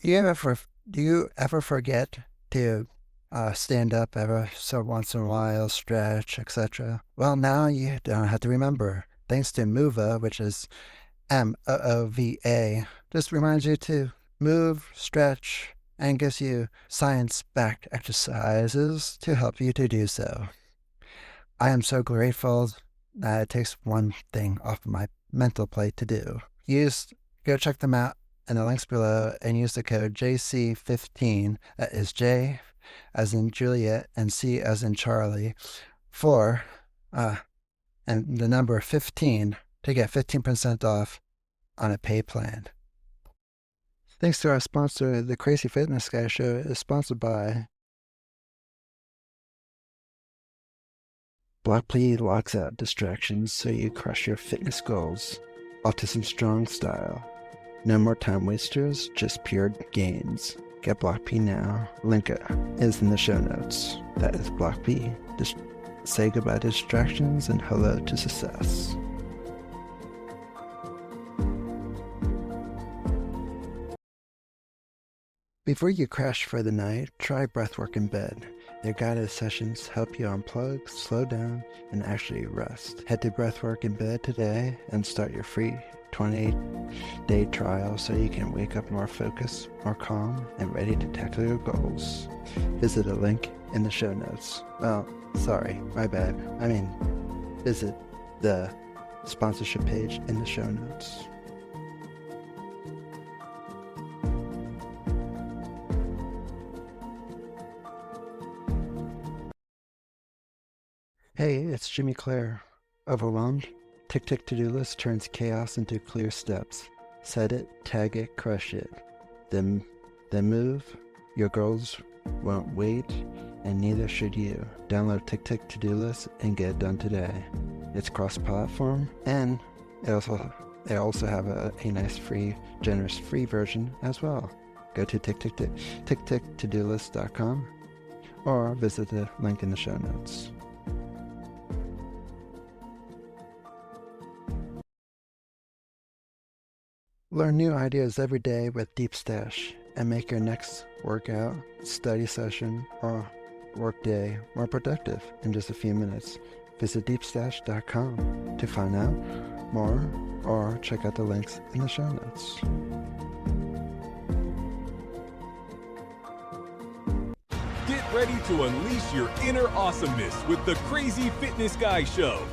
You ever do you ever forget to stand up ever so once in a while, stretch, etc.? Well, now you don't have to remember. Thanks to Mova, which is MOOVA, just reminds you to move, stretch, and gives you science-backed exercises to help you to do so. I am so grateful that it takes one thing off of my mental plate to do. Go check them out in the links below and use the code JC15, that is J as in Juliet and C as in Charlie, for, and the number 15 to get 15% off on a pay plan. Thanks to our sponsor, the Crazy Fitness Guy Show is sponsored by Block P locks out distractions so you crush your fitness goals. Autism Strong style. No more time wasters, just pure gains. Get Block P now. Link is in the show notes. That is Block P. Say goodbye to distractions and hello to success. Before you crash for the night, try breathwork in bed. Their guided sessions help you unplug, slow down, and actually rest. Head to Breathwork in Bed today and start your free 28-day trial so you can wake up more focused, more calm, and ready to tackle your goals. Visit a link in the show notes. Well, sorry, my bad. Visit the sponsorship page in the show notes. Hey, it's Jimmy Clare. Overwhelmed? Tick-Tick to-do list turns chaos into clear steps. Set it, tag it, crush it. Then move. Your goals won't wait, and neither should you. Download Tick-Tick to-do list and get it done today. It's cross-platform, and they also have a nice generous free version as well. Go to tickticktodolist.com or visit the link in the show notes. Learn new ideas every day with Deep Stash and make your next workout, study session, or workday more productive in just a few minutes. Visit deepstash.com to find out more or check out the links in the show notes. Get ready to unleash your inner awesomeness with the Crazy Fitness Guy Show.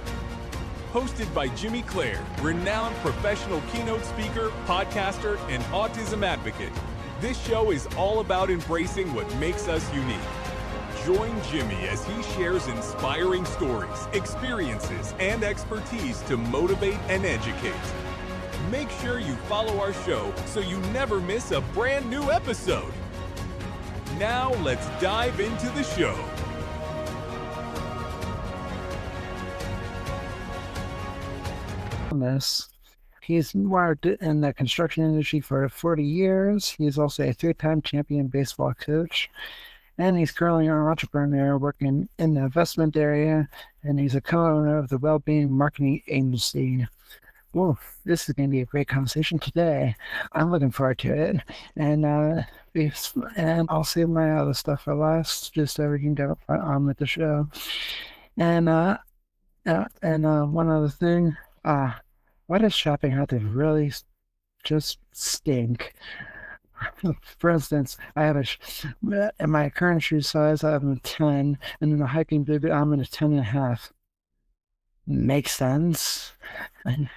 Hosted by Jimmy Clare, renowned professional keynote speaker, podcaster, and autism advocate. This show is all about embracing what makes us unique. Join Jimmy as he shares inspiring stories, experiences, and expertise to motivate and educate. Make sure you follow our show so you never miss a brand new episode. Now let's dive into the show. He's worked in the construction industry for 40 years. He's also a three-time champion baseball coach. And he's currently an entrepreneur working in the investment area. And he's a co-owner of the Wellbeing Marketing Agency. Well, this is going to be a great conversation today. I'm looking forward to it. And I'll save my other stuff for last, just so we can get on with the show. And one other thing. Why does shopping have to really just stink? For instance, I have in my current shoe size, I have a 10, and in the hiking boot, I'm in a 10.5. Makes sense. And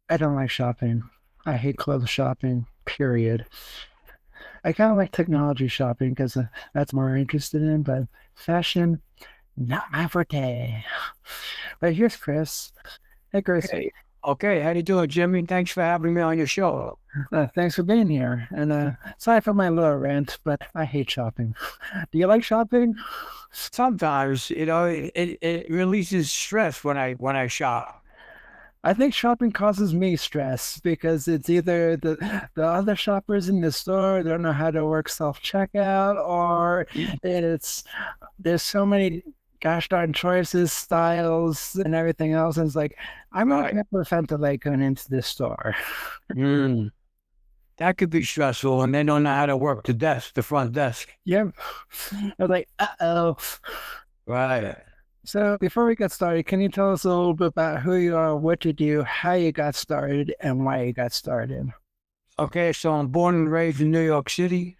I don't like shopping. I hate clothes shopping, period. I kind of like technology shopping because that's more interested in, but fashion, not my forte. But here's Chris. Hey, Chris. Hey. Okay, how you doing, Jimmy? Thanks for having me on your show. Thanks for being here. And sorry for my little rant, but I hate shopping. Do you like shopping? Sometimes, it releases stress when I shop. I think shopping causes me stress because it's either the other shoppers in the store don't know how to work self-checkout, or there's so many gosh darn choices, styles, and everything else. And it's like, I'm not going to prevent the light going into this store. That that could be stressful, and they don't know how to work the front desk. Yeah. I was like, uh-oh. Right. So before we get started, can you tell us a little bit about who you are, what you do, how you got started, and why you got started? Okay, so I'm born and raised in New York City.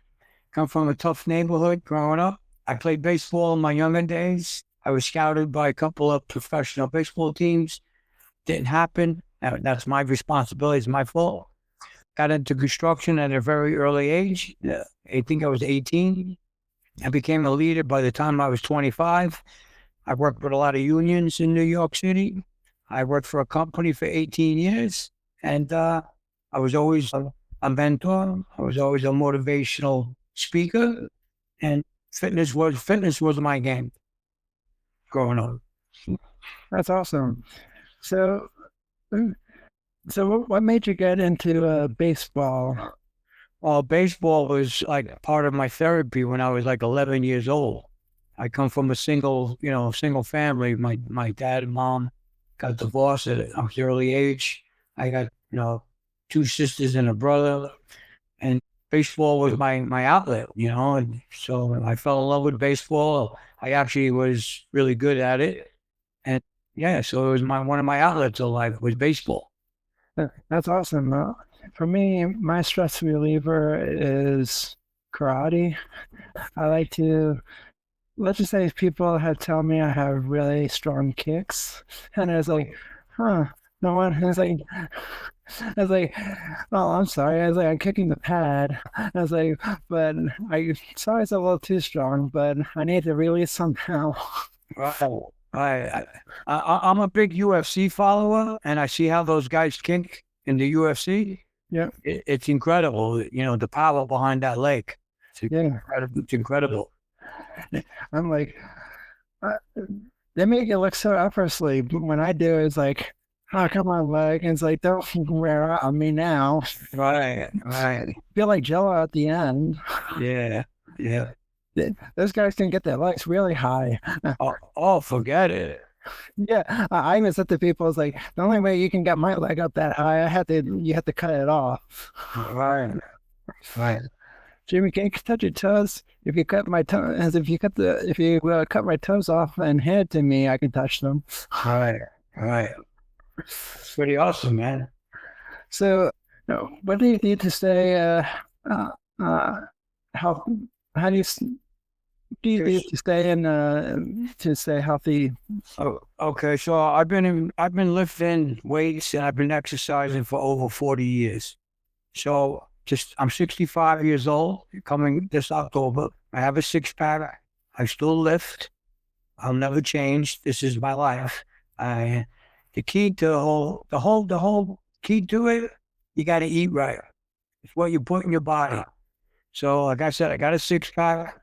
Come from a tough neighborhood growing up. I played baseball in my younger days. I was scouted by a couple of professional baseball teams. Didn't happen. That's my responsibility. It's my fault. Got into construction at a very early age. I think I was 18. I became a leader by the time I was 25. I worked with a lot of unions in New York City. I worked for a company for 18 years. And I was always a mentor. I was always a motivational speaker. And fitness was my game growing up. That's awesome. So what made you get into baseball? Well, baseball was like part of my therapy when I was like 11 years old. I come from a single family. My dad and mom got divorced at an early age. I got, 2 sisters and a brother, and baseball was my outlet, and so I fell in love with baseball. I actually was really good at it. And yeah, so it was one of my outlets in life was baseball. That's awesome. For me, my stress reliever is karate. I like to, let's just say people have tell me I have really strong kicks. And I was like, no one is like, I was like, oh, I'm sorry. I was like, I'm kicking the pad. I was like, but sorry it's a little too strong, but I need to release somehow. Right. I'm a big UFC follower, and I see how those guys kick in the UFC. Yeah. It's incredible, the power behind that leg. It's incredible. I'm like, they make it look so effortlessly, but when I do, it's like, oh, come on, leg. And it's like, don't wear out on me now. Right. Feel like Jello at the end. Yeah. Those guys can get their legs really high. Forget it. Yeah, I even said to people, it's like, the only way you can get my leg up that high, you have to cut it off. Right. Jimmy, can you touch your toes? If you cut my toes, if you cut my toes off and hand it to me, I can touch them. Right. It's pretty awesome, man. So, what do you need to stay? How do you need to stay healthy? Oh, okay. So I've been lifting weights and I've been exercising for over 40 years. So I'm 65 years old. Coming this October, I have a 6-pack. I still lift. I'll never change. This is my life. The key to the whole key to it, you got to eat right. It's what you put in your body. So, like I said, I got a 6-pack.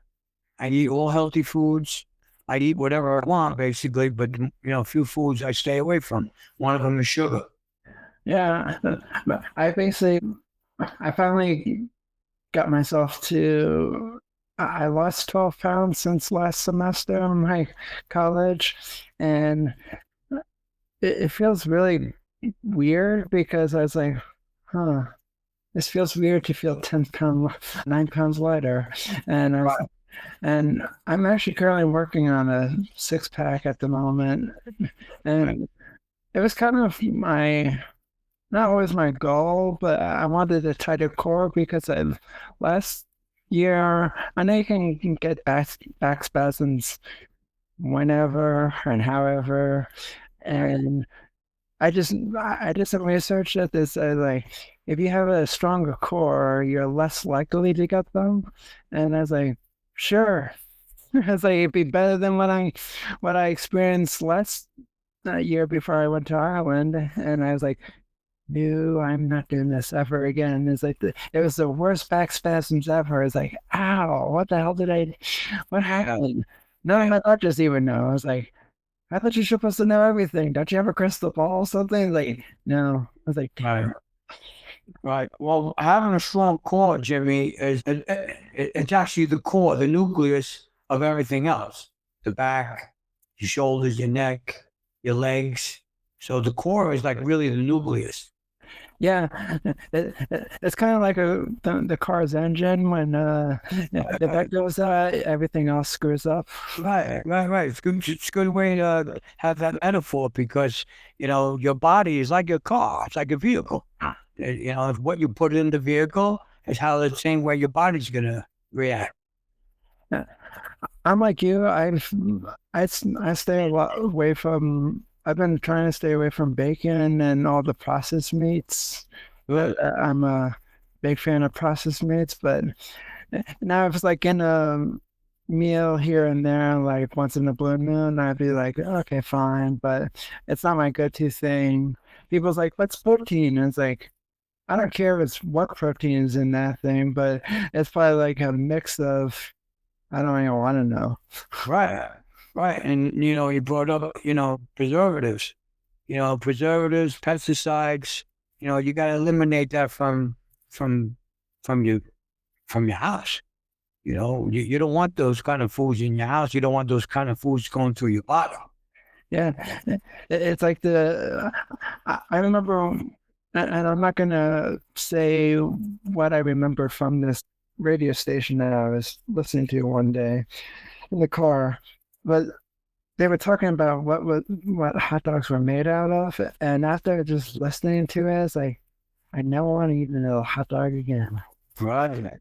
I eat all healthy foods. I eat whatever I want, basically, but, a few foods I stay away from. One of them is sugar. Yeah. I finally got myself to, I lost 12 pounds since last semester in my college. And it feels really weird because I was like, this feels weird to feel 9 pounds lighter. And I'm actually currently working on a 6-pack at the moment. And it was kind of not always my goal, but I wanted a tighter core because last year, I know you can get back spasms whenever and however. And I did some research that this like if you have a stronger core, you're less likely to get them. And I was like, sure. I was like, it'd be better than what I experienced last year before I went to Ireland. And I was like, no, I'm not doing this ever again. It's like it was the worst back spasms ever. It's like, ow, what the hell what happened? None of my doctors even know. I was like, I thought you're supposed to know everything. Don't you have a crystal ball or something? Like, no. I was like, Right. Well, having a strong core, Jimmy, it's actually the core, the nucleus of everything else. The back, your shoulders, your neck, your legs. So the core is like really the nucleus. Yeah, it's kind of like the car's engine when the back goes out, everything else screws up. Right. It's a good way to have that metaphor because, your body is like your car. It's like a vehicle. If what you put in the vehicle is how the same way your body's going to react. Yeah. I'm like you. I stay a lot away from. I've been trying to stay away from bacon and all the processed meats. But I'm a big fan of processed meats. But now if it's like in a meal here and there, like once in a blue moon, I'd be like, okay, fine. But it's not my go-to thing. People's like, what's protein? And it's like, I don't care if it's what protein is in that thing, but it's probably like a mix of. I don't even want to know. Right. And, you brought up, preservatives, preservatives, pesticides, you got to eliminate that from your, from your house. You don't want those kind of foods in your house. You don't want those kind of foods going through your body. Yeah. It's like I remember, and I'm not going to say what I remember from this radio station that I was listening to one day in the car, but they were talking about what hot dogs were made out of, and after just listening to it, it's like I never want to eat another hot dog again. Right.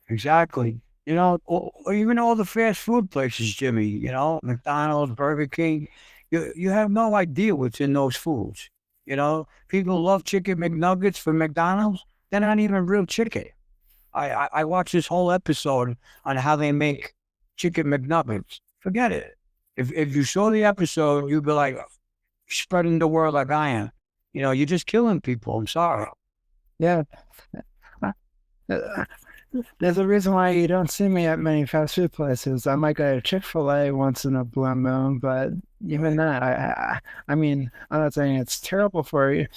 Exactly. Or even all the fast food places, Jimmy. McDonald's, Burger King. You have no idea what's in those foods. People love chicken McNuggets from McDonald's. They're not even real chicken. I watched this whole episode on how they make chicken McNuggets. Forget it. If you saw the episode, you'd be like spreading the word like I am. You're just killing people. I'm sorry. Yeah. There's a reason why you don't see me at many fast food places. I might go to Chick-fil-A once in a blue moon, but even that, I mean, I'm not saying it's terrible for you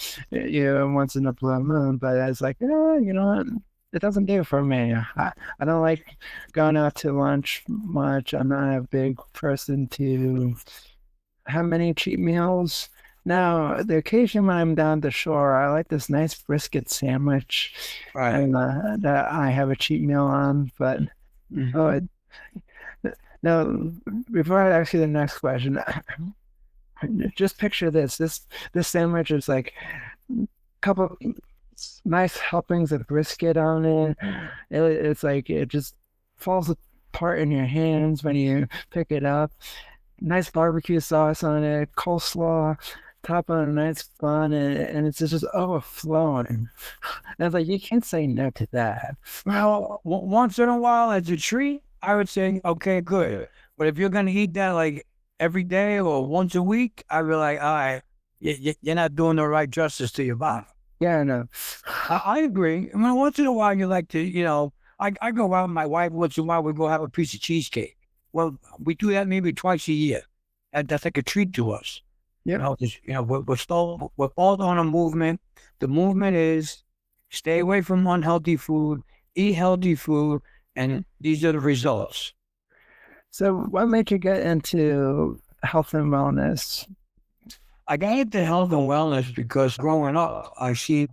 once in a blue moon, but it's like, you know what? It doesn't do it for me. I don't like going out to lunch much. I'm not a big person to have many cheap meals. Now, the occasion when I'm down the shore, I like this nice brisket sandwich, Right. and that I have a cheat meal on. But now, before I ask you the next question, just picture this. This sandwich is like a couple nice helpings of brisket on it. It's like it just falls apart in your hands when you pick it up. Nice barbecue sauce on it, coleslaw, top on a nice bun, and it's just overflowing. And it's like you can't say no to that. Well, once in a while as a treat, I would say, okay, good. But if you're gonna eat that like every day or once a week, I'd be like, all right, you're not doing the right justice to your body. Yeah, no. I agree. I mean, once in a while, you like to, I go out with my wife once in a while, we go have a piece of cheesecake. Well, we do that maybe twice a year. And that's like a treat to us. Yeah. We're both on a movement. The movement is stay away from unhealthy food, eat healthy food, and these are the results. So what made you get into health and wellness? I got into health and wellness because growing up, I see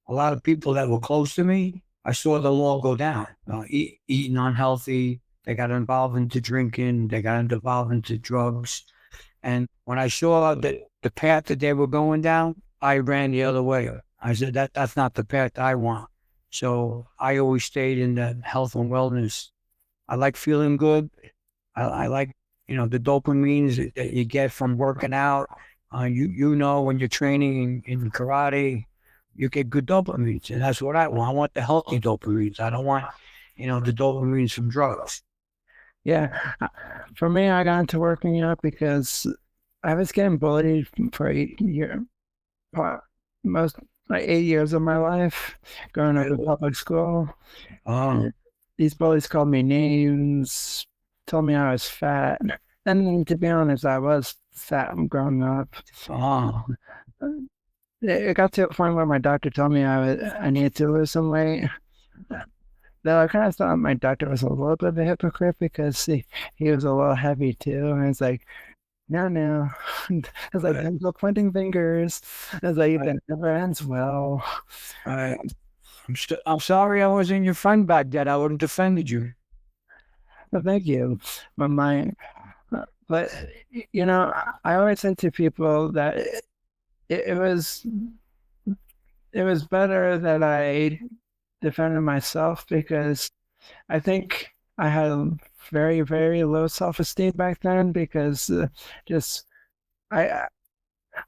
a lot of people that were close to me. I saw them all go down, eating unhealthy. They got involved into drinking. They got involved into drugs. And when I saw the path that they were going down, I ran the other way. I said, that's not the path I want. So I always stayed in the health and wellness. I like feeling good. I like, the dopamines that you get from working out. When you're training in karate, you get good dopamines, and that's what I want. I want the healthy dopamines. I don't want, the dopamines from drugs. Yeah, for me, I got into working out because I was getting bullied for 8 years, most like 8 years of my life, growing up in public school. These bullies called me names, told me I was fat, and to be honest, I was fat growing up. It got to a point where my doctor told me I needed to lose some weight. Though I kind of thought my doctor was a little bit of a hypocrite because he was a little heavy too. And it's like, No. It's like, don't go pointing fingers. It's like, that never ends well. I'm sorry I wasn't your friend back then. I would have defended you. Well, thank you. But but you know, I always say to people that it was better that I defended myself, because I think I had a very, very low self-esteem back then, because just I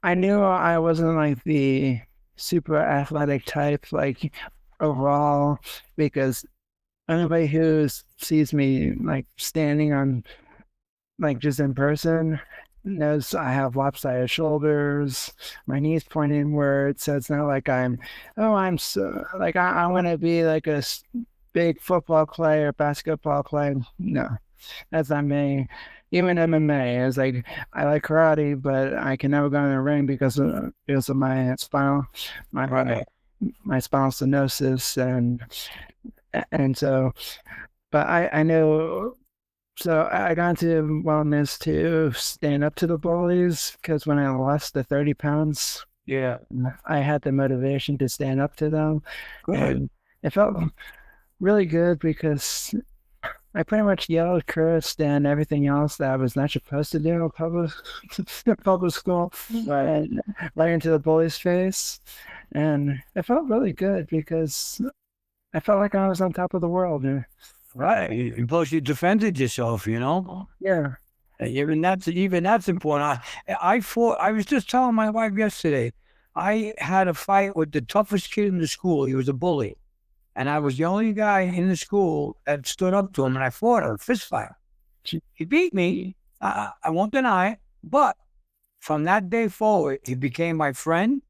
I knew I wasn't like the super athletic type, like overall, because anybody who sees me like standing on, like just in person, knows I have lopsided shoulders, my knees point inward. So it's not like I'm so like I want to be like a big football player, basketball player. No, that's not me. Even MMA is like, I like karate, but I can never go in the ring because of my my Right. my spinal stenosis, and so. But I know. So I got into wellness to stand up to the bullies, because when I lost the 30 pounds, Yeah. I had the motivation to stand up to them. Good. And it felt really good, because I pretty much yelled, cursed, and everything else that I was not supposed to do in public school, right into the bully's face. And it felt really good, because I felt like I was on top of the world. Right. And plus, you defended yourself, you know? Yeah. Even that's important. I was just telling my wife yesterday, I had a fight with the toughest kid in the school. He was a bully. And I was the only guy in the school that stood up to him, and I fought a fist fight. He beat me. I won't deny it. But from that day forward, he became my friend.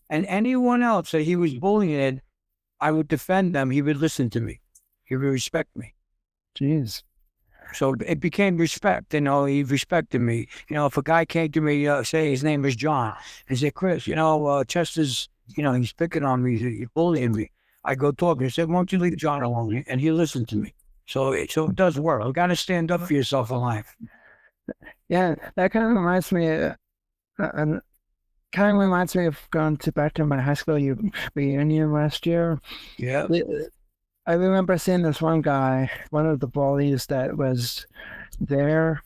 And anyone else that he was bullying, I would defend them. He would listen to me. He would respect me. Jeez. So it became respect. You know, he respected me. You know, if a guy came to me, say his name is John, and say, Chris, you know, Chester's, you know, he's picking on me, he's bullying me. I go talk. He said, why don't you leave John alone? And he listened to me. So it does work. You got to stand up for yourself in life. Yeah, that kind of reminds me, and kind of reminds me of going back to my high school reunion last year. Yeah. I remember seeing this one guy, one of the bullies that was there,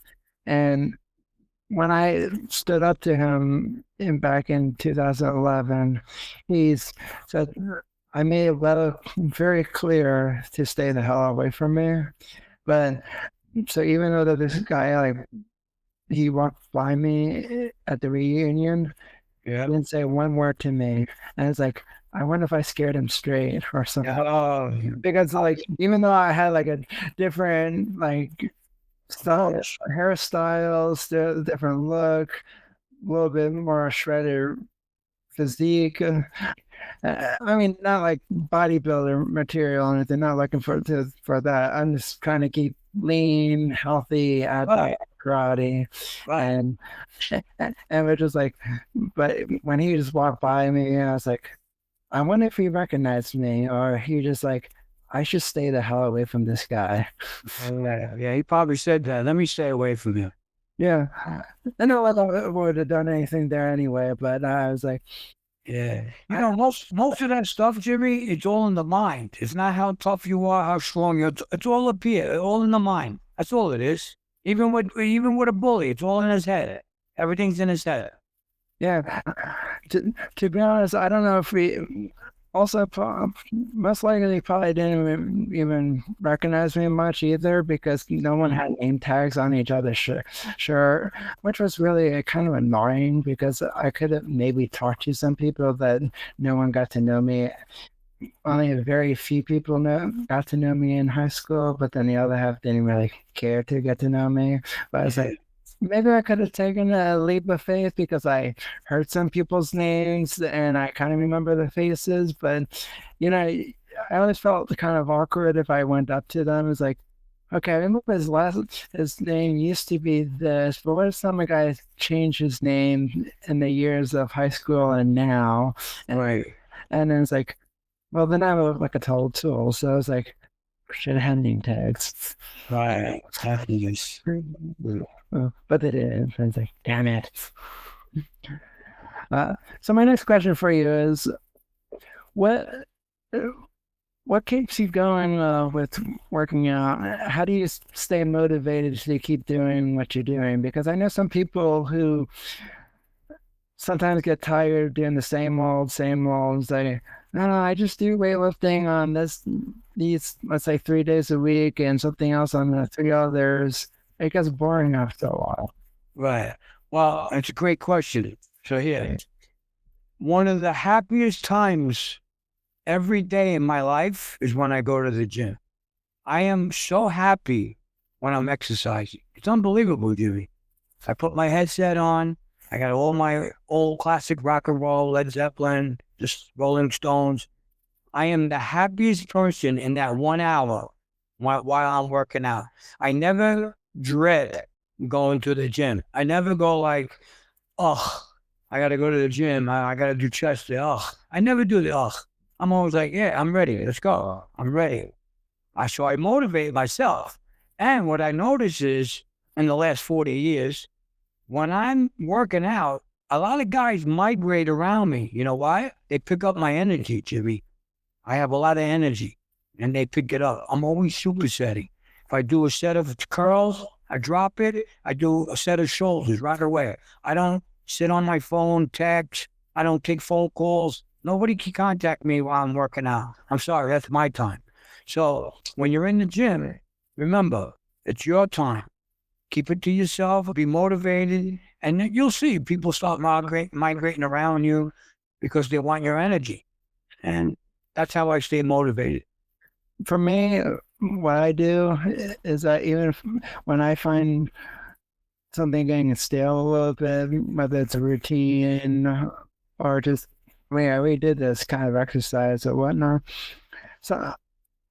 and when I stood up to him back in 2011, he said, I made it very clear to stay the hell away from me. But so even though this guy, like, he walked by me at the reunion, Yeah. didn't say one word to me, and it's like, I wonder if I scared him straight or something. Oh, Because like, even though I had like a different like hairstyles, different look, a little bit more shredded physique. I mean, not like bodybuilder material or anything. Not looking for that. I'm just trying to keep lean, healthy, at karate, and we're just like. But when he just walked by me, I was like, I wonder if he recognized me, or he just like, I should stay the hell away from this guy. Yeah, he probably said that. Let me stay away from you. Yeah, I know I would have done anything there anyway, but I was like, yeah. You know, most of that stuff, Jimmy, it's all in the mind. It's not how tough you are, how strong you are. It's all up here, all in the mind. That's all it is. Even with a bully, it's all in his head. Everything's in his head. Yeah. To be honest, I don't know if we also most likely probably didn't even recognize me much either, because no one had name tags on each other's shirt, which was really kind of annoying, because I could have maybe talked to some people that no one got to know me. Only a very few people got to know me in high school, but then the other half didn't really care to get to know me. But I was like, maybe I could have taken a leap of faith, because I heard some people's names and I kind of remember the faces. But, you know, I always felt kind of awkward if I went up to them. It was like, okay, I remember his name used to be this, but what if some guy changed his name in the years of high school and now? And then it's like, well, then I look like a total tool. So I was like, Should have handing tags. Right. Happiness. But they didn't. I was like, damn it. So my next question for you is, what keeps you going with working out? How do you stay motivated to keep doing what you're doing? Because I know some people who sometimes get tired of doing the same old. Say, no, I just do weightlifting on these, let's say 3 days a week and something else on the 3 others. It gets boring after a while. Right. Well, it's a great question. So here, one of the happiest times every day in my life is when I go to the gym. I am so happy when I'm exercising. It's unbelievable, Jimmy. I put my headset on. I got all my old classic rock and roll, Led Zeppelin, just Rolling Stones. I am the happiest person in that 1 hour while I'm working out. I never dread going to the gym. I never go like, oh, I got to go to the gym. I got to do chest day. Oh, I never do the, oh. I'm always like, yeah, I'm ready. Let's go. I'm ready. So I motivate myself. And what I notice is in the last 40 years, when I'm working out, a lot of guys migrate around me. You know why? They pick up my energy, Jimmy. I have a lot of energy, and they pick it up. I'm always supersetting. If I do a set of curls, I drop it. I do a set of shoulders right away. I don't sit on my phone, text. I don't take phone calls. Nobody can contact me while I'm working out. I'm sorry, that's my time. So when you're in the gym, remember, it's your time. Keep it to yourself, be motivated, and then you'll see people start migrating around you because they want your energy. And that's how I stay motivated. For me, what I do is that even when I find something getting stale a little bit, whether it's a routine or just, we did this kind of exercise or whatnot. So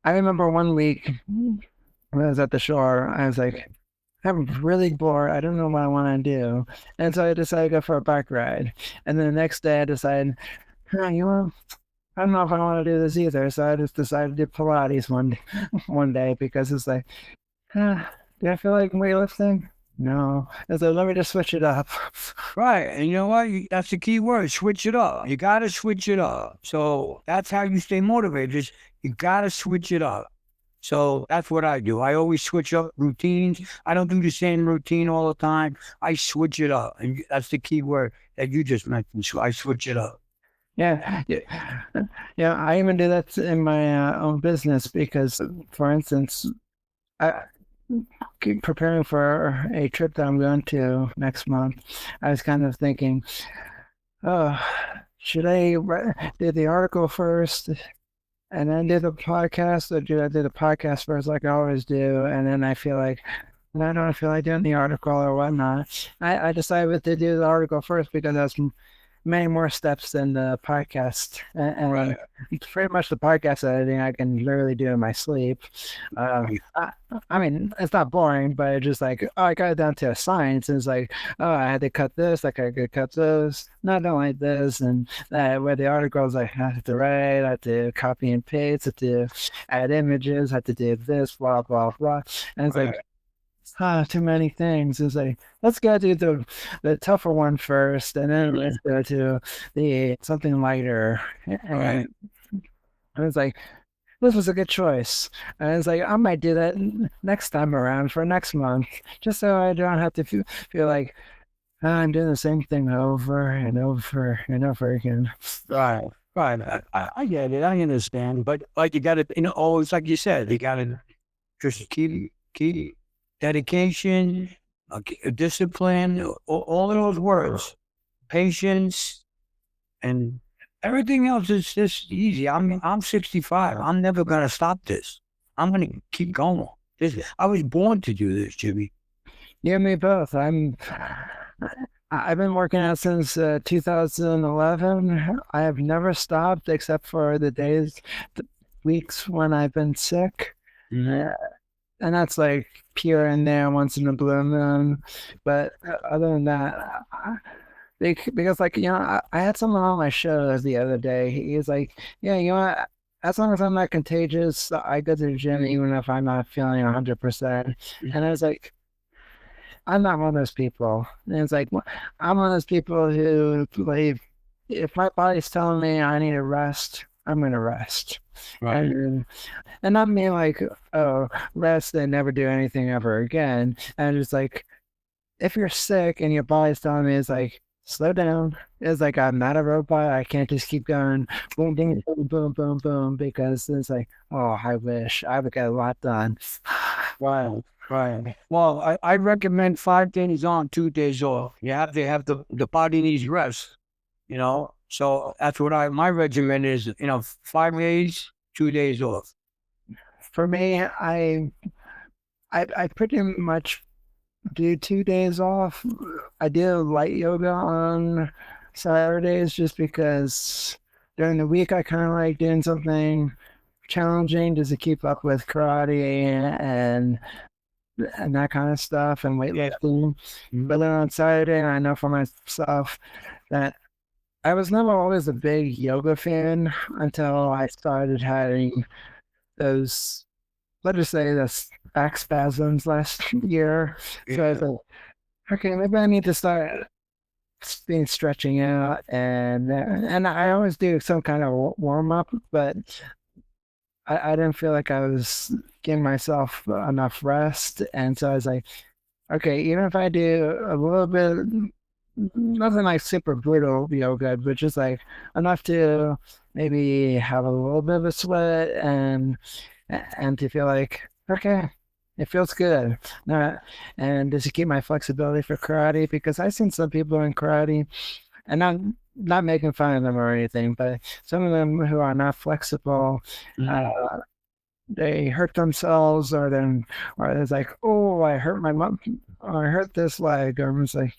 I remember one week when I was at the shore, I was like, I'm really bored. I don't know what I want to do. And so I decided to go for a bike ride. And then the next day I decided, I don't know if I want to do this either. So I just decided to do Pilates one day because it's like, do I feel like weightlifting? No. And so let me just switch it up. Right. And you know what? That's the key word. Switch it up. You got to switch it up. So that's how you stay motivated. Is you got to switch it up. So that's what I do. I always switch up routines. I don't do the same routine all the time. I switch it up. And that's the key word that you just mentioned. So I switch it up. Yeah. I even do that in my own business because, for instance, I keep preparing for a trip that I'm going to next month. I was kind of thinking, should I do the article first and then do the podcast, or do I do the podcast first like I always do? And then I feel like, I don't feel like doing the article or whatnot. I decided to do the article first because that's many more steps than the podcast. And Right. pretty much the podcast editing I can literally do in my sleep. I mean, it's not boring, but it's just like, I got it down to a science. And it's like, I had to cut this, like I could cut those. No, I don't like this. And where the articles, I have to write, I have to copy and paste, I have to add images, I have to do this, blah, blah, blah. And it's like, too many things. It's like, let's go do the tougher one first, and then let's go to the something lighter. Right. And it's like, this was a good choice. And it's like, I might do that next time around for next month, just so I don't have to feel like I'm doing the same thing over and over and over again. Right. I get it. I understand. But like, you got to, always, like you said, you got to just keep dedication, discipline, all of those words, patience, and everything else is just easy. I'm 65. I'm never gonna stop this. I'm gonna keep going. I was born to do this, Jimmy. Yeah, me both. I've been working out since 2011. I have never stopped except for the weeks when I've been sick. Mm-hmm. And that's like here and there once in a blue moon. But other than that, because like, I had someone on my show the other day. He was like, yeah, as long as I'm not contagious, I go to the gym even if I'm not feeling 100%. And I was like, I'm not one of those people. And it's like, I'm one of those people who believe if my body's telling me I need to rest, I'm going to rest. Right. And not mean like, oh, rest and never do anything ever again. And it's like, if you're sick and your body's telling me, it's like, slow down. It's like, I'm not a robot. I can't just keep going boom, boom, boom, boom, boom, boom, because it's like, oh, I wish I would get a lot done. Right. Right. Well, I recommend 5 days on, 2 days off. You have to have the body needs rest, you know? So that's what my regimen is, 5 days, 2 days off. For me, I pretty much do 2 days off. I do light yoga on Saturdays just because during the week I kind of like doing something challenging just to keep up with karate and that kind of stuff and weightlifting. But then on Saturday, I know for myself that I was never always a big yoga fan until I started having those, let's just say, the back spasms last year. So I was like, okay, maybe I need to start stretching out, and I always do some kind of warm up, but I didn't feel like I was giving myself enough rest, and so I was like, okay, even if I do a little bit, nothing like super brutal yoga, but just like enough to maybe have a little bit of a sweat and to feel like, okay, it feels good. And just to keep my flexibility for karate, because I've seen some people in karate, and I'm not making fun of them or anything, but some of them who are not flexible, they hurt themselves, or it's like, oh, I hurt my mom, or I hurt this leg, or it's like,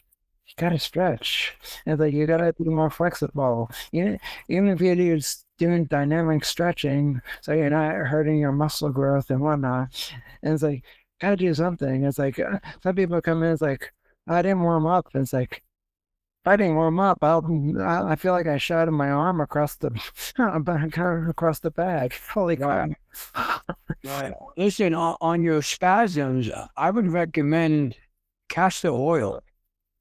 you gotta stretch. It's like, you gotta be more flexible. Even if you're just doing dynamic stretching, so you're not hurting your muscle growth and whatnot. And it's like, gotta do something. It's like, some people come in, it's like, I didn't warm up. And it's like, if I didn't warm up, I feel like I shot my arm across the across the bag. Holy God. Right. Listen, on your spasms, I would recommend castor oil.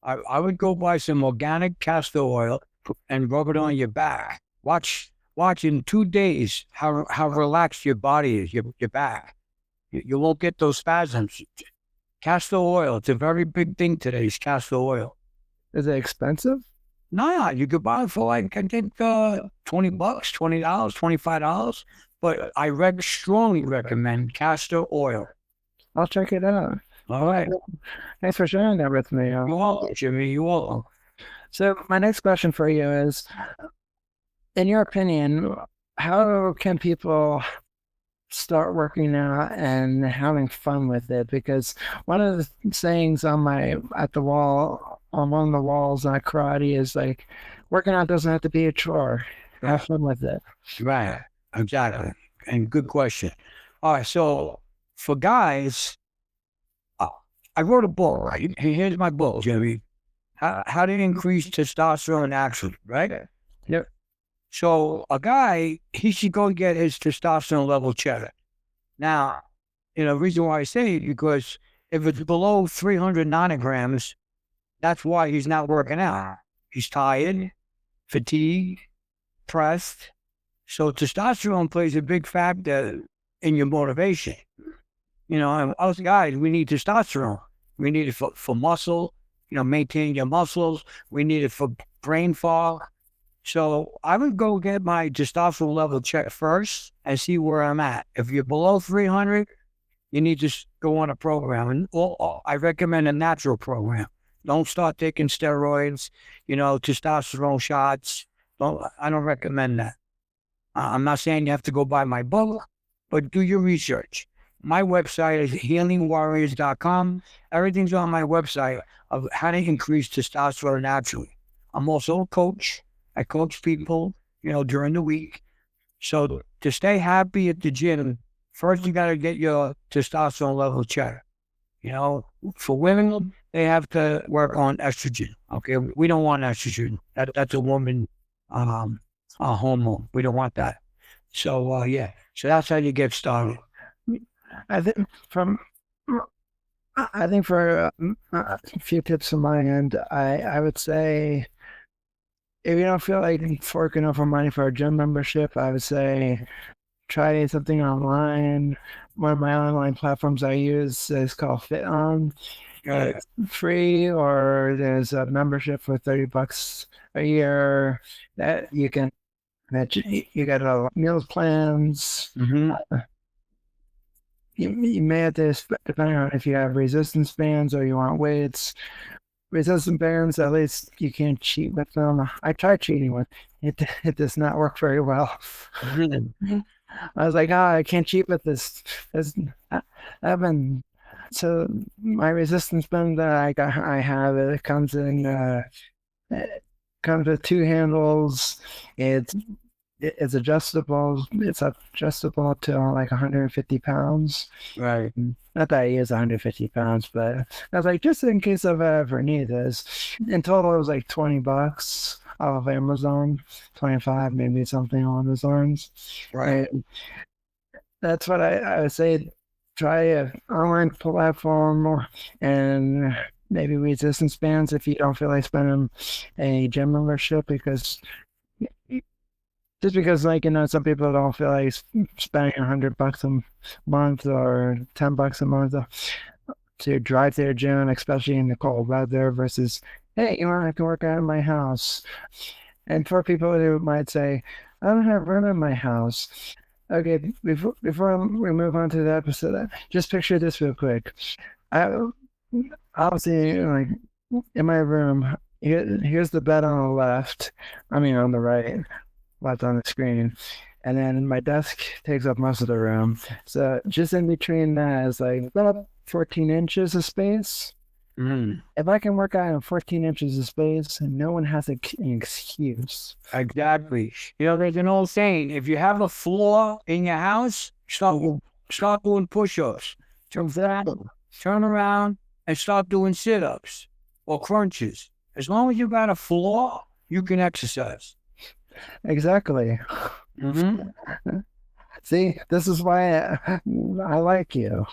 I would go buy some organic castor oil and rub it on your back. Watch in 2 days how relaxed your body is, your back. You won't get those spasms. Castor oil, it's a very big thing today, is castor oil. Is it expensive? No, you could buy it for like, I think, $20, $20, $25. But I strongly recommend castor oil. I'll check it out. All right. Thanks for sharing that with me. You're welcome, Jimmy. You're welcome. So my next question for you is, in your opinion, how can people start working out and having fun with it? Because one of the sayings on one of the walls on karate is like, working out doesn't have to be a chore. Have fun with it. Right. Exactly. And good question. All right. So for guys, I wrote a book, right? Here's my book, Jimmy. How to increase testosterone naturally, right? Yep. So a guy, he should go get his testosterone level checked. Now, the reason why I say it, because if it's below 300 nanograms, that's why he's not working out. He's tired, fatigued, pressed. So testosterone plays a big factor in your motivation. And us guys, we need testosterone. We need it for muscle, maintaining your muscles. We need it for brain fog. So I would go get my testosterone level checked first and see where I'm at. If you're below 300, you need to go on a program. And I recommend a natural program. Don't start taking steroids, testosterone shots. I don't recommend that. I'm not saying you have to go buy my book, but do your research. My website is healingwarriors.com. Everything's on my website of how to increase testosterone naturally. I'm also a coach. I coach people, during the week. So to stay happy at the gym, first you got to get your testosterone level checked. For women, they have to work on estrogen. Okay, we don't want estrogen. That's a woman hormone. We don't want that. So, yeah. So that's how you get started. I think from I think for a few tips from my end, I would say if you don't feel like forking over money for a gym membership, I would say try something online. One of my online platforms I use is called FitOn. It's free, or there's a membership for $30 a year that you can that you get a meals plans. You may have to, depending on if you have resistance bands or you want weights. Resistance bands, at least you can't cheat with them. I tried cheating with it. It does not work very well. I was like, I can't cheat with this. I've been so my resistance band that I have, it comes in it comes with two handles. It's adjustable. It's adjustable to like 150 pounds. Right. Not that he is 150 pounds, but I was like, just in case if I ever need this. In total, it was like $20 off of Amazon, 25, maybe something along those lines. Right. That's what I would say. Try an online platform and maybe resistance bands if you don't feel like spending a gym membership, because just because, like, some people don't feel like spending $100 a month or $10 a month to drive to their gym, especially in the cold weather, versus, hey, I can work out in my house. And for people who might say, I don't have room in my house. Okay, before we move on to the episode, just picture this real quick. I'll see, like, in my room, here's the bed on the left. I mean, on the right. Left on the screen, and then my desk takes up most of the room. So just in between that is like about 14 inches of space. If I can work out in 14 inches of space, no one has an excuse. Exactly. There's an old saying: if you have a floor in your house, start doing push-ups. Turn around and start doing sit-ups or crunches. As long as you got a floor, you can exercise. Exactly. See, this is why I like you.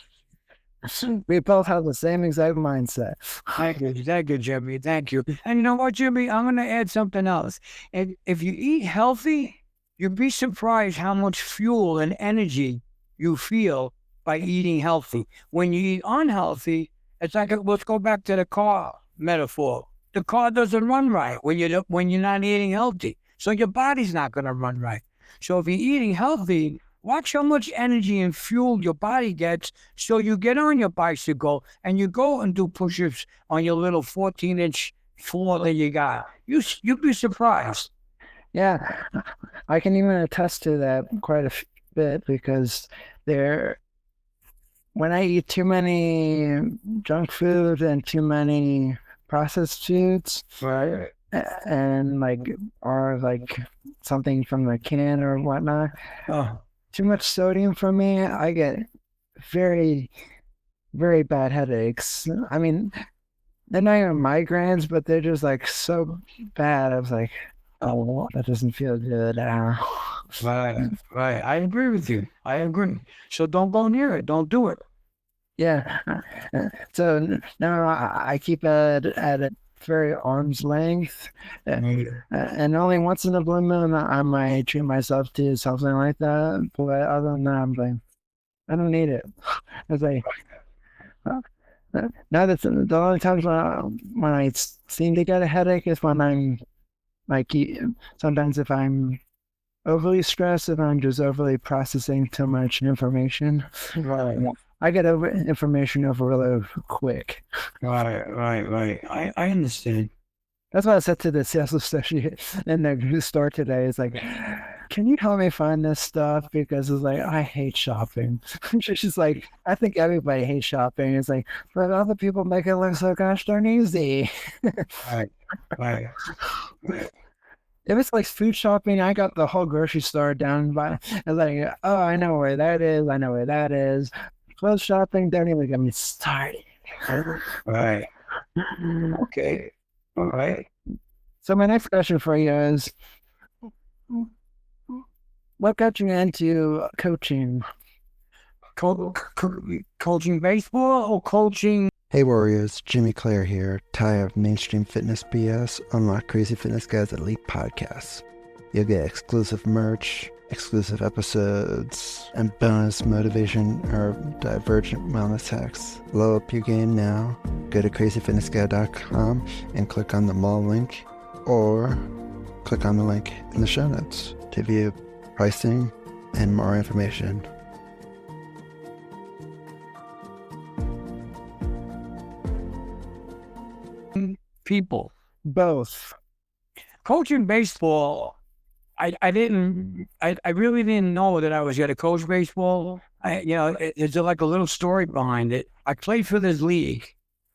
We both have the same exact mindset. Thank you, Jimmy. Thank you. And you know what, Jimmy? I'm going to add something else. If you eat healthy, you'd be surprised how much fuel and energy you feel by eating healthy. When you eat unhealthy, it's like, let's go back to the car metaphor. The car doesn't run right when you're not eating healthy. So your body's not going to run right. So if you're eating healthy, watch how much energy and fuel your body gets. So you get on your bicycle and you go and do push-ups on your little 14-inch floor that you got. You'd be surprised. Yeah, I can even attest to that quite a bit, because when I eat too many junk food and too many processed foods, right, and or something from the can or whatnot, too much sodium for me, I get very, very bad headaches. I mean, they're not even migraines, but they're just so bad. I was like, oh, that doesn't feel good. Right. I agree with you. I agree. So don't go near it. Don't do it. Yeah. So now I keep it at a very arm's length, and only once in a blue moon I might treat myself to something like that. But other than that, I'm like, I don't need it. It's like, now that's the only times when I seem to get a headache is when I'm sometimes if I'm overly stressed, if I'm just overly processing too much information. Right. I get information over really quick. Right. I understand. That's what I said to the sales associate in the store today. It's like, can you help me find this stuff? Because it's like, I hate shopping. She's like, I think everybody hates shopping. It's like, but other people make it look so gosh darn easy. Right. If it's like food shopping, I got the whole grocery store down by. It's like, oh, I know where that is. I know where that is. Clothes shopping, don't even get me started. Right. Okay. All right. So my next question for you is, what got you into coaching? Coaching baseball or coaching? Hey Warriors, Jimmy Clare here. Tired of mainstream fitness BS? Unlock Crazy Fitness Guy's Elite Podcasts. You'll get exclusive merch, exclusive episodes, and bonus motivation or divergent wellness hacks. Blow up your game now. Go to crazyfitnessguy.com and click on the mall link, or click on the link in the show notes to view pricing and more information. People. Both. Coaching baseball, I really didn't know that I was going to coach baseball. There's like a little story behind it. I played for this league,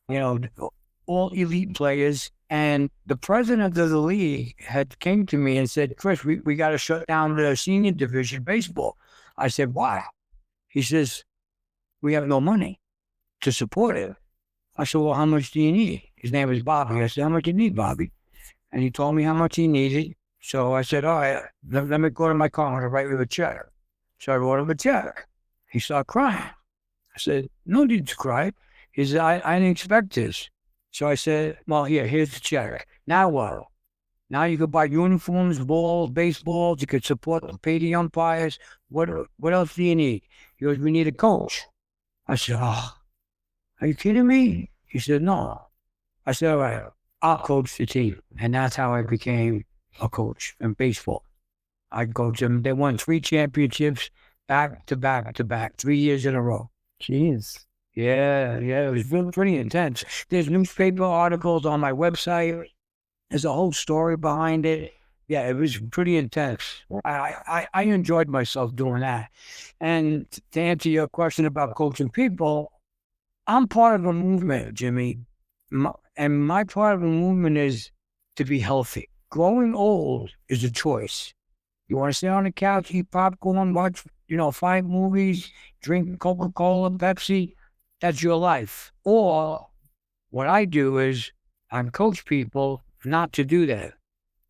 all elite players, and the president of the league had came to me and said, Chris, we got to shut down the senior division baseball. I said, why? He says, we have no money to support it. I said, well, how much do you need? His name was Bobby. I said, how much do you need, Bobby? And he told me how much he needed. So I said, all right, let me go to my car and write you a check. So I wrote him a check. He started crying. I said, no need to cry. He said, I didn't expect this. So I said, well, here's the check. Now what? Now you could buy uniforms, balls, baseballs. You could support and pay the umpires. What else do you need? He goes, we need a coach. I said, oh, are you kidding me? He said, no. I said, all right, I'll coach the team. And that's how I became a coach in baseball. I coached them. They won 3 championships back to back to back, 3 years in a row. Jeez. Yeah, it was really pretty intense. There's newspaper articles on my website. There's a whole story behind it. Yeah, it was pretty intense. I enjoyed myself doing that. And to answer your question about coaching people, I'm part of a movement, Jimmy. And my part of the movement is to be healthy. Growing old is a choice. You want to sit on the couch, eat popcorn, watch, 5 movies, drink Coca-Cola, Pepsi, that's your life. Or what I do is I coach people not to do that.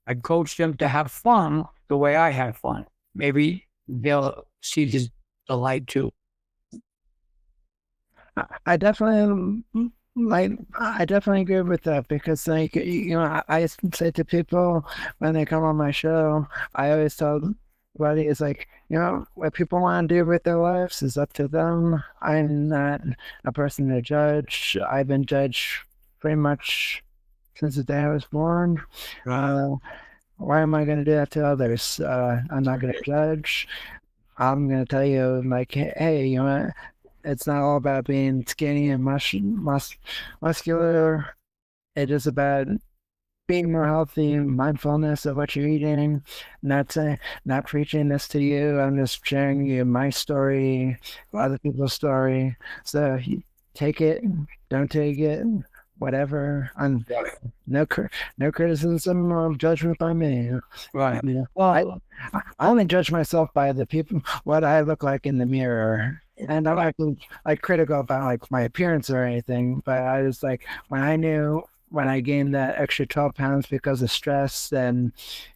I coach them to have fun the way I have fun. Maybe they'll see the light too. I definitely agree with that, because I say to people when they come on my show, I always tell everybody, it's like, what people want to do with their lives is up to them. I'm not a person to judge. I've been judged pretty much since the day I was born. Why am I going to do that to others? I'm not going to judge. I'm going to tell you, like, hey, it's not all about being skinny and muscular. It is about being more healthy, mindfulness of what you're eating. Not preaching this to you. I'm just sharing you my story, other people's story. So take it, don't take it, whatever. No criticism or judgment by me. Right. Well, I only judge myself by the people, what I look like in the mirror. And I'm not like critical about like my appearance or anything, but I was like, when I gained that extra 12 pounds because of stress and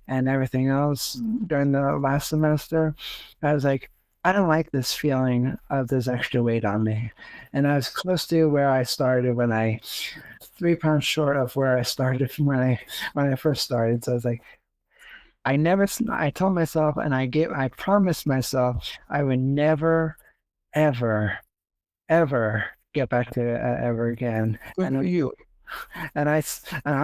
everything else during the last semester, I was like, I don't like this feeling of this extra weight on me. And I was close to where I started 3 pounds short of where I started from when I first started. So I was like, I told myself, and I promised myself I would never, ever get back to it ever again. And I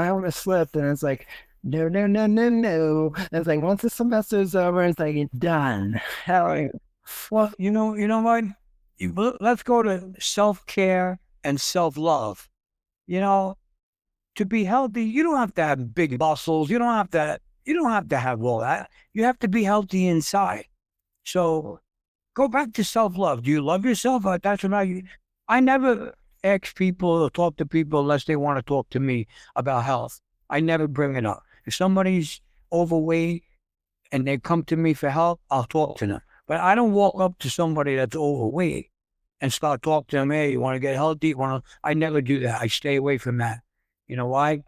almost slipped, and it's like, no. And it's like, once the semester is over, it's like, it's done. Well, you know what? Let's go to self-care and self-love. To be healthy, you don't have to have big muscles. You don't have to have all that. You have to be healthy inside. So go back to self-love. Do you love yourself? That's what I never ask people or talk to people unless they want to talk to me about health. I never bring it up. If somebody's overweight and they come to me for help, I'll talk to them. But I don't walk up to somebody that's overweight and start talking to them, hey, you want to get healthy? I never do that. I stay away from that. You know why?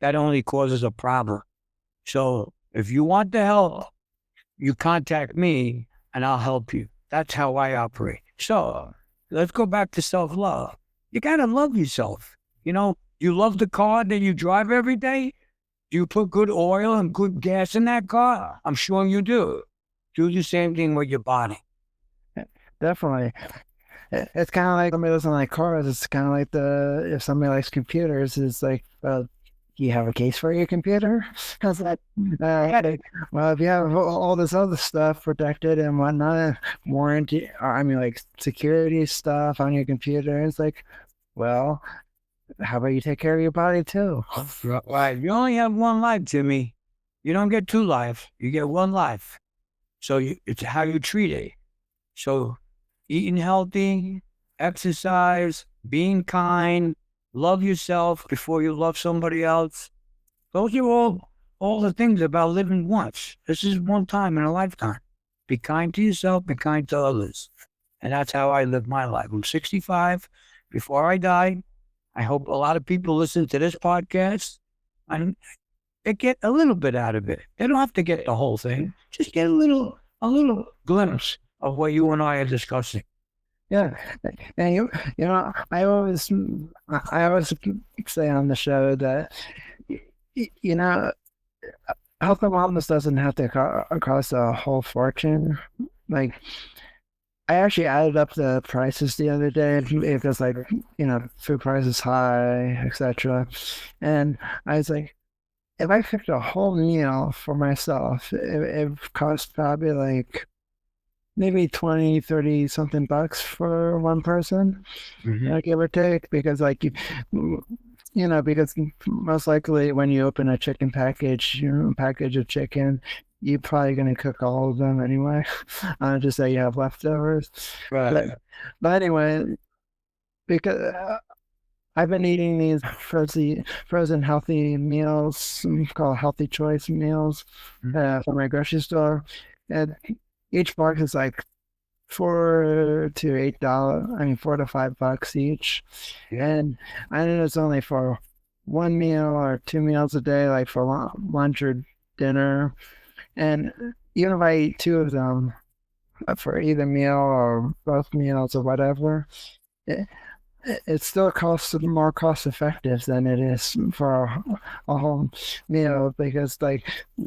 That only causes a problem. So if you want the help, you contact me and I'll help you. That's how I operate. So let's go back to self-love. You got to love yourself. You know, you love the car that you drive every day. Do you put good oil and good gas in that car? I'm sure you do. Do the same thing with your body. Definitely. It's kind of like somebody doesn't like cars. It's kind of like if somebody likes computers, it's like, do you have a case for your computer? How's that? Well, if you have all this other stuff protected and whatnot, warranty, or I mean, like security stuff on your computer, it's like, well, how about you take care of your body too? Right. You only have one life, Jimmy. You don't get two lives. You get one life. So it's how you treat it. So eating healthy, exercise, being kind, love yourself before you love somebody else. Those are all the things about living once. This is one time in a lifetime. Be kind to yourself, be kind to others. And that's how I live my life. I'm 65. Before I die, I hope a lot of people listen to this podcast and they get a little bit out of it. They don't have to get the whole thing. Just get a little glimpse of what you and I are discussing. Yeah, and you know, I always say on the show that you know, health and wellness doesn't have to cost a whole fortune. Like, I actually added up the prices the other day because, like, you know, food prices high, etc. And I was like, if I cooked a whole meal for myself, it cost probably like maybe 20, 30 something bucks for one person, give or take, because like you know, because most likely when you open a chicken package, package of chicken, you're probably going to cook all of them anyway. Just say you have leftovers. Right. But anyway, because I've been eating these frozen healthy meals called Healthy Choice meals from my grocery store. And each box is like $4 to $8. I mean, $4 to $5 each. And I know it's only for one meal or two meals a day, like for lunch or dinner. And even if I eat two of them for either meal or both meals or whatever, it still costs more cost effective than it is for a whole meal, because like,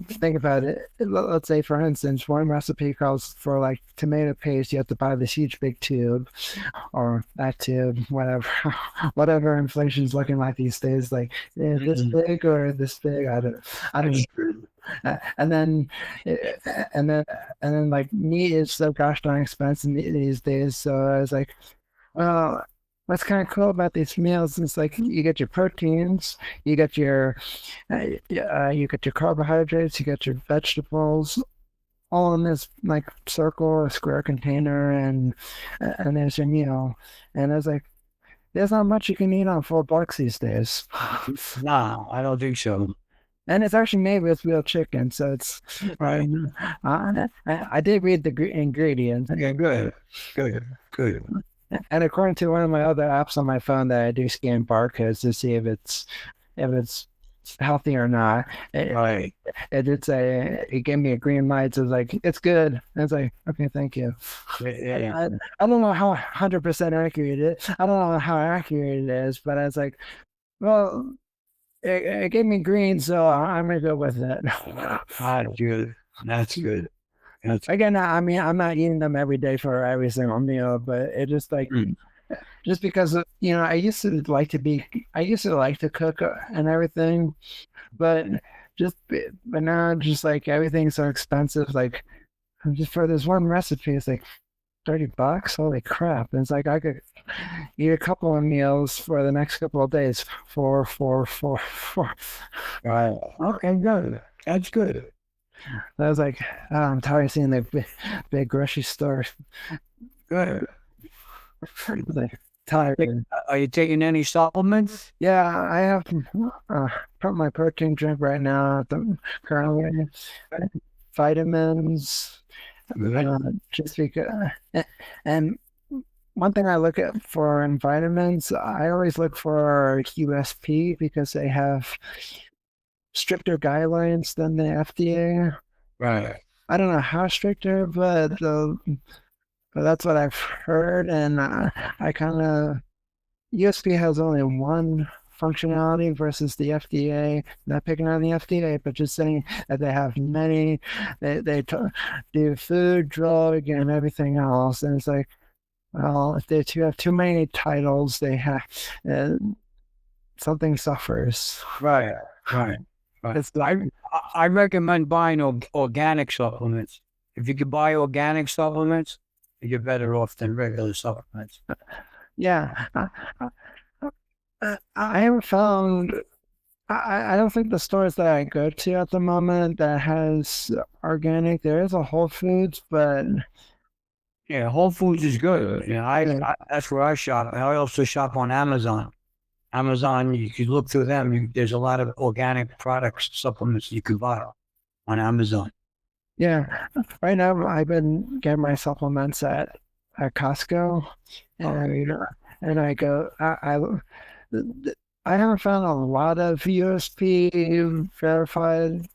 think about it. Let's say, for instance, one recipe calls for like tomato paste. You have to buy this huge big tube, or that tube, whatever inflation's looking like these days, like this big or this big. I don't and then like meat is so gosh darn expensive these days. So I was like, well, what's kind of cool about these meals is like you get your proteins, you get your carbohydrates, you get your vegetables, all in this like circle or square container, and there's your meal. And I was like, there's not much you can eat on $4 these days. No, I don't think so. And it's actually made with real chicken, so it's right. I did read the ingredients. Okay, good. And according to one of my other apps on my phone that I do scan barcodes to see if it's healthy or not, Right. it did say, it gave me a green light. So it was like, it's good. I was like, okay, thank you. Yeah. I don't know how 100% accurate it is. I don't know how accurate it is, but I was like, well, it gave me green, so I'm gonna go with it. That's good. Again, I mean, I'm not eating them every day for every single meal, but it just like, just because, you know, I used to like to cook and everything, but now just like everything's so expensive. Like, just for this one recipe, it's like $30. Holy crap! And it's like I could eat a couple of meals for the next couple of days. Four. Right. Okay, good. That's good. I was like, oh, I'm tired of seeing the big grocery store. Good. Like, tired. Are you taking any supplements? Yeah, I have my protein drink right now. Currently, vitamins. Just because, and one thing I look at for in vitamins, I always look for USP because they have stricter guidelines than the FDA. Right. I don't know how strict they're, but that's what I've heard. And I kind of USB has only one functionality versus the FDA. Not picking on the FDA, but just saying that they have many. Do food, drug, and everything else. And it's like, well, if they have too many titles, they have uh, something suffers. Right, right, right. It's like, I recommend buying organic supplements. If you could buy organic supplements, you're better off than regular supplements. yeah. I haven't found. I don't think the stores that I go to at the moment that has organic. There is a Whole Foods, but Yeah, Whole Foods is good. You know, that's where I shop. I also shop on Amazon. Amazon, you can look through them. There's a lot of organic products, supplements you can buy on Amazon. yeah. Right now, I've been getting my supplements at Costco, and I go. I haven't found a lot of USP verified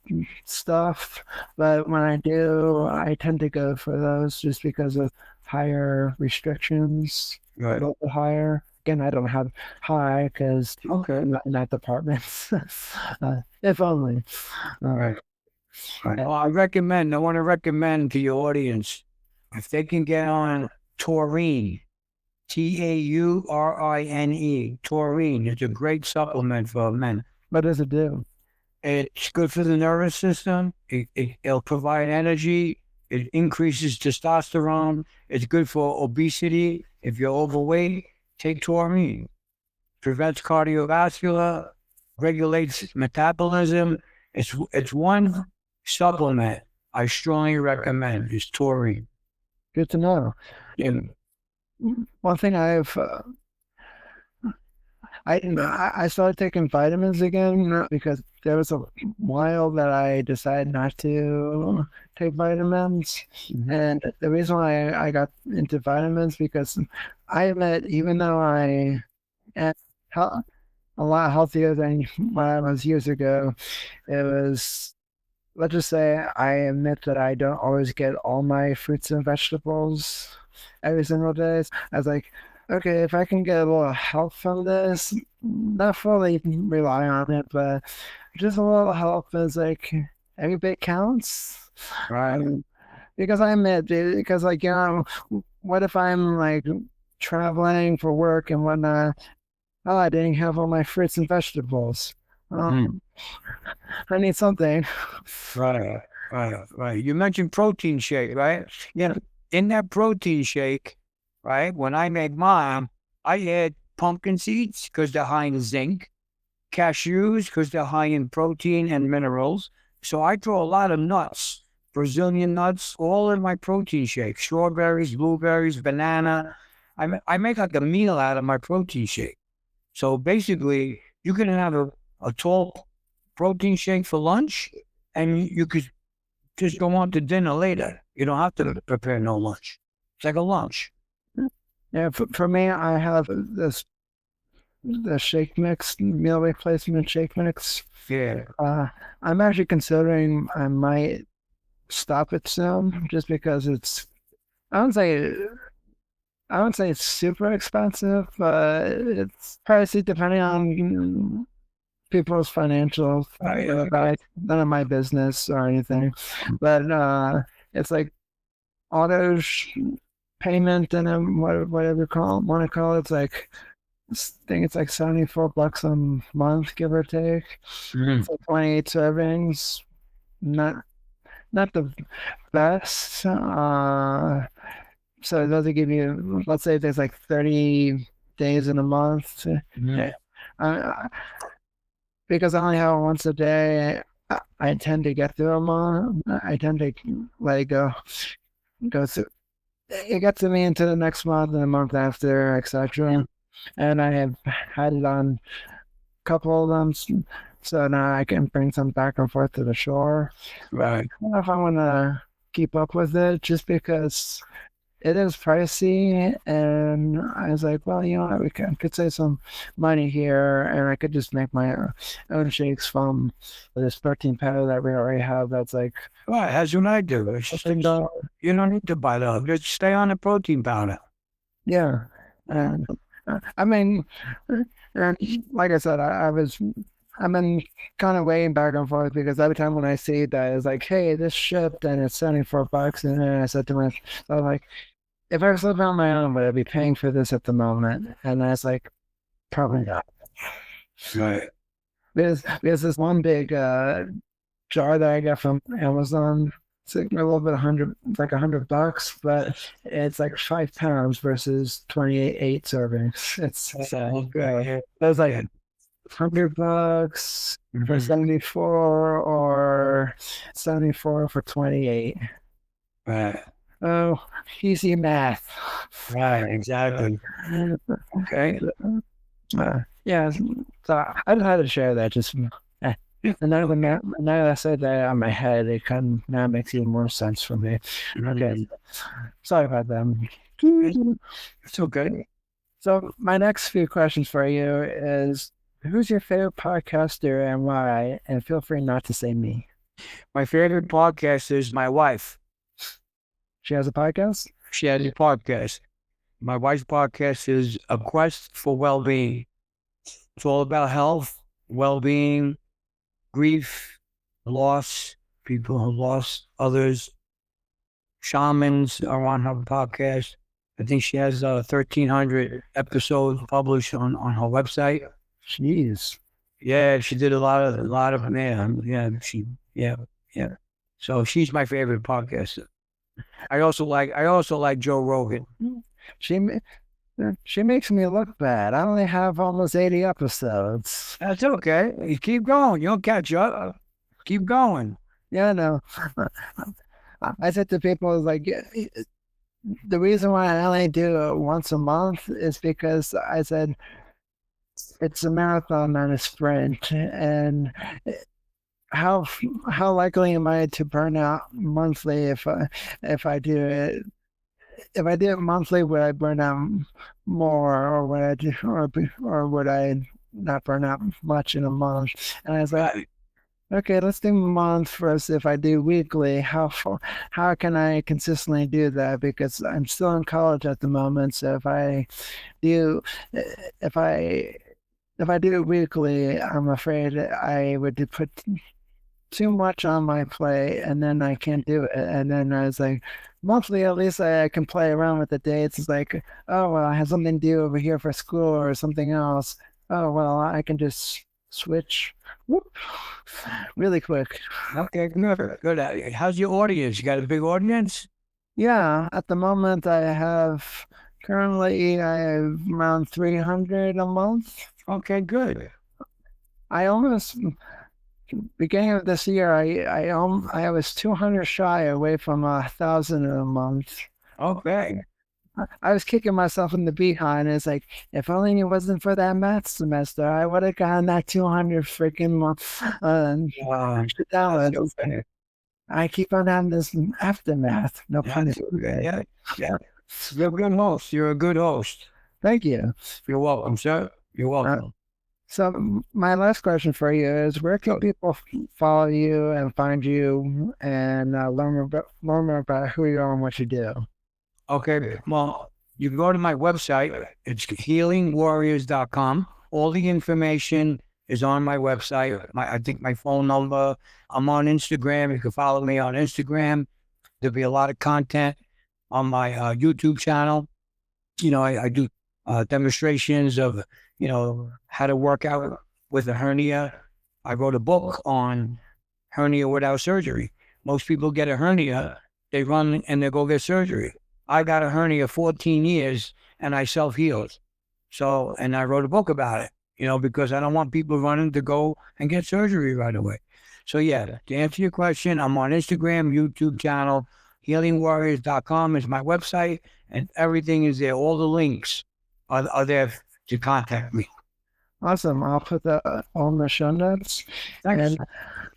stuff, but when I do, I tend to go for those just because of higher restrictions, a Right. little bit higher. Again, I don't have high because Okay. I'm not in that department. If only. All right. Well, I want to recommend to your audience, if they can get on taurine, Taurine. Taurine is a great supplement for men. What does it do? It's good for the nervous system. It'll provide energy. It increases testosterone. It's good for obesity. If you're overweight, take taurine. Prevents cardiovascular, regulates metabolism. It's one supplement I strongly recommend is taurine. Good to know. And One thing I started taking vitamins again because there was a while that I decided not to take vitamins. And the reason why I got into vitamins because I admit, even though I am a lot healthier than when I was years ago, it was, let's just say, I admit that I don't always get all my fruits and vegetables every single day. I was like, okay, if I can get a little help from this, not fully rely on it, but just a little help is like every bit counts. right. Because I admit, because like, what if I'm like traveling for work and whatnot? Oh, I didn't have all my fruits and vegetables. Mhm. I need something. Right, right. You mentioned protein shake, right? Yeah. In that protein shake, right? When I make mine, I add pumpkin seeds because they're high in zinc, cashews because they're high in protein and minerals. So I throw a lot of nuts, Brazilian nuts, all in my protein shake. Strawberries, blueberries, banana. I make like a meal out of my protein shake. So basically, you can have a tall protein shake for lunch, and you could just go on to dinner later. You don't have to prepare no lunch. It's like a lunch. Yeah, for me, I have the shake mix, meal replacement shake mix. Yeah. I'm actually considering I might stop it soon, just because I don't say I wouldn't say it's super expensive, but it's pricey depending on people's financials. None of my business or anything, but it's like auto payment and then whatever you want to call it. It's like I think it's like $74 a month, give or take. Mhm. So 28 servings, not the best. So it doesn't give you, let's say there's like 30 days in a month. Mhm. Because I only have it once a day, I tend to get through a month. I tend to let it go through. It gets to me into the next month and the month after, etc. And I have had it on a couple of them, so now I can bring some back and forth to the shore. Right. I don't know if I want to keep up with it, just because it is pricey, and I was like, well, we could save some money here, and I could just make my own shakes from this protein powder that we already have. That's like, Right, that's what I do. It's just, you don't need to buy that. Just stay on the protein powder. yeah. And I mean, and like I said, I've been kind of weighing back and forth because every time when I see that, it's like, hey, this shipped and it's $74, and then I said to myself, like, if I was living on my own, would I be paying for this at the moment? And I was like, probably not. Right. There's this one big jar that I got from Amazon. It's like a little bit it's like $100, but it's like 5 pounds versus 28 servings. It's was like $100 for 74 or 74 for 28. Right. Oh, easy math. Right, exactly. Okay. Yeah, so I just had to share that. Just and now that I said that on my head, it now makes even more sense for me. Okay, sorry about that. It's okay. So my next few questions for you is, who's your favorite podcaster and why? And feel free not to say me. My favorite podcast is my wife. She has a podcast? She has a podcast. My wife's podcast is A Quest for Well-Being. It's all about health, well-being, grief, loss, people who lost others. Shamans are on her podcast. I think she has 1,300 episodes published on her website. Jeez. Yeah, she did a lot of them. Yeah. So she's my favorite podcaster. I also like Joe Rogan. She makes me look bad. I only have almost 80 episodes. That's okay. You keep going. You'll catch up. Keep going. Yeah, no. I said to people, like, the reason why I only do it once a month is because I said it's a marathon, not a sprint, and how likely am I to burn out monthly if I do it? If I do it monthly, would I burn out more, or would I not burn out much in a month? And I was like, okay, let's do a month first. If I do weekly, how can I consistently do that? Because I'm still in college at the moment, so if I do it weekly, I'm afraid I would put too much on my plate, and then I can't do it. And then I was like, monthly, at least I can play around with the dates. It's like, oh, well, I have something to do over here for school or something else. Oh, well, I can just switch really quick. Okay, good. How's your audience? You got a big audience? Yeah, at the moment currently I have around 300 a month. Okay, good. I almost, beginning of this year, I was 200 shy away from 1,000 a month. Okay. I was kicking myself in the behind. It's like, if only it wasn't for that math semester, I would have gotten that 200 freaking month. I keep on having this aftermath. No pun intended. Yeah. You're a good host. You're a good host. Thank you. You're welcome, sir. You're welcome. So my last question for you is, where can people follow you and find you and learn more about who you are and what you do? Okay, well, you can go to my website. It's healingwarriors.com. All the information is on my website. I think my phone number. I'm on Instagram. You can follow me on Instagram. There'll be a lot of content on my YouTube channel. I do demonstrations of, how to work out with a hernia. I wrote a book on hernia without surgery. Most people get a hernia, they run and they go get surgery. I got a hernia 14 years and I self-healed. So, and I wrote a book about it, because I don't want people running to go and get surgery right away. So yeah, to answer your question, I'm on Instagram, YouTube channel, healingwarriors.com is my website, and everything is there. All the links are there to contact me. Awesome. I'll put that on the show notes. Thanks.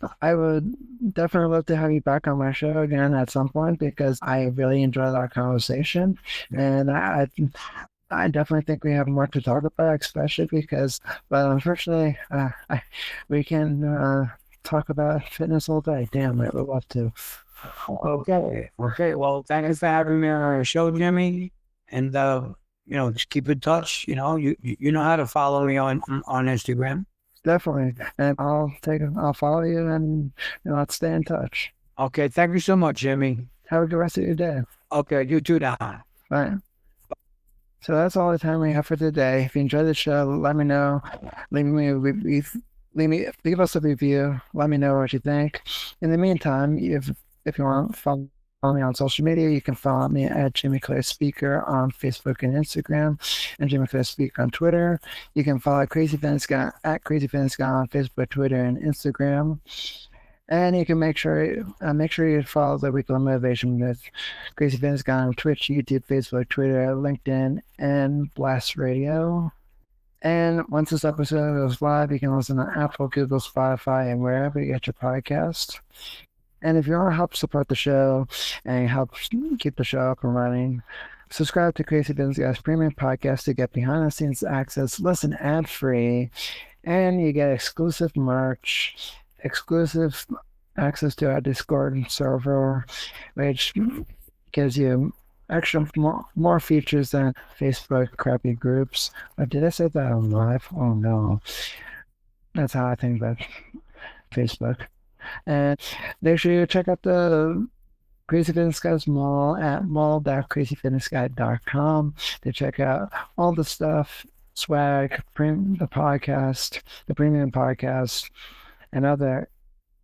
And I would definitely love to have you back on my show again at some point because I really enjoyed our conversation, and I definitely think we have more to talk about, especially because, but unfortunately, we can talk about fitness all day. Damn, I would love to. Okay. Well, thanks for having me on our show, Jimmy. And just keep in touch. You know how to follow me on Instagram. Definitely, and I'll follow you, and let's stay in touch. Okay, thank you so much, Jimmy. Have a good rest of your day. Okay, you too now. Bye. So that's all the time we have for today. If you enjoyed the show, let me know. Leave us a review. Let me know what you think. In the meantime, if you want to follow me on social media, you can follow me at Jimmy Clare Speaker on Facebook and Instagram, and Jimmy Clare Speaker on Twitter. You can follow Crazy Fitness Guy at Crazy Fitness Guy on Facebook, Twitter, and Instagram. And you can make sure you follow the Weekly Motivation with Crazy Fitness Guy on Twitch, YouTube, Facebook, Twitter, LinkedIn, and Blast Radio. And once this episode goes live, you can listen to Apple, Google, Spotify, and wherever you get your podcast. And if you want to help support the show and help keep the show up and running, subscribe to Crazy Fitness Guy's premium podcast to get behind-the-scenes access, listen ad-free, and you get exclusive merch, exclusive access to our Discord server, which gives you extra more features than Facebook crappy groups. Did I say that on live? Oh no. That's how I think about Facebook. And make sure you check out the Crazy Fitness Guy's mall at mall.crazyfitnessguy.com to check out all the stuff, swag, the podcast, the premium podcast, and other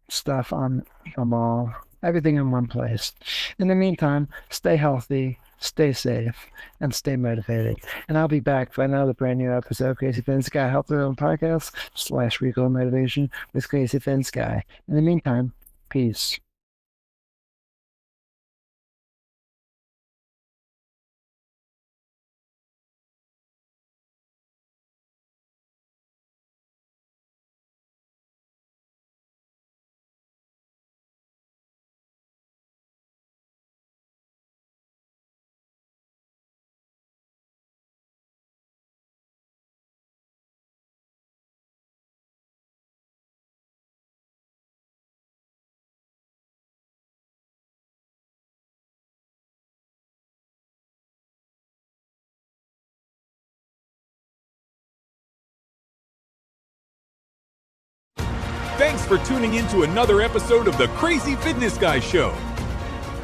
stuff on the mall. Everything in one place. In the meantime, stay healthy, stay safe, and stay motivated. And I'll be back for another brand new episode of Crazy Fitness Guy Health Room Podcast / Weekly Motivation with Crazy Fitness Guy. In the meantime, peace. Thanks for tuning in to another episode of the Crazy Fitness Guy Show.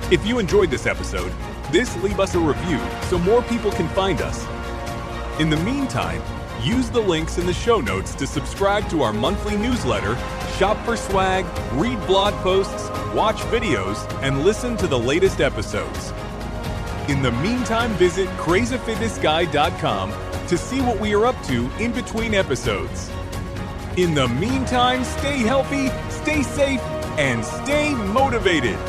If you enjoyed this episode, leave us a review so more people can find us. In the meantime, use the links in the show notes to subscribe to our monthly newsletter, shop for swag, read blog posts, watch videos, and listen to the latest episodes. In the meantime, visit CrazyFitnessGuy.com to see what we are up to in between episodes. In the meantime, stay healthy, stay safe, and stay motivated.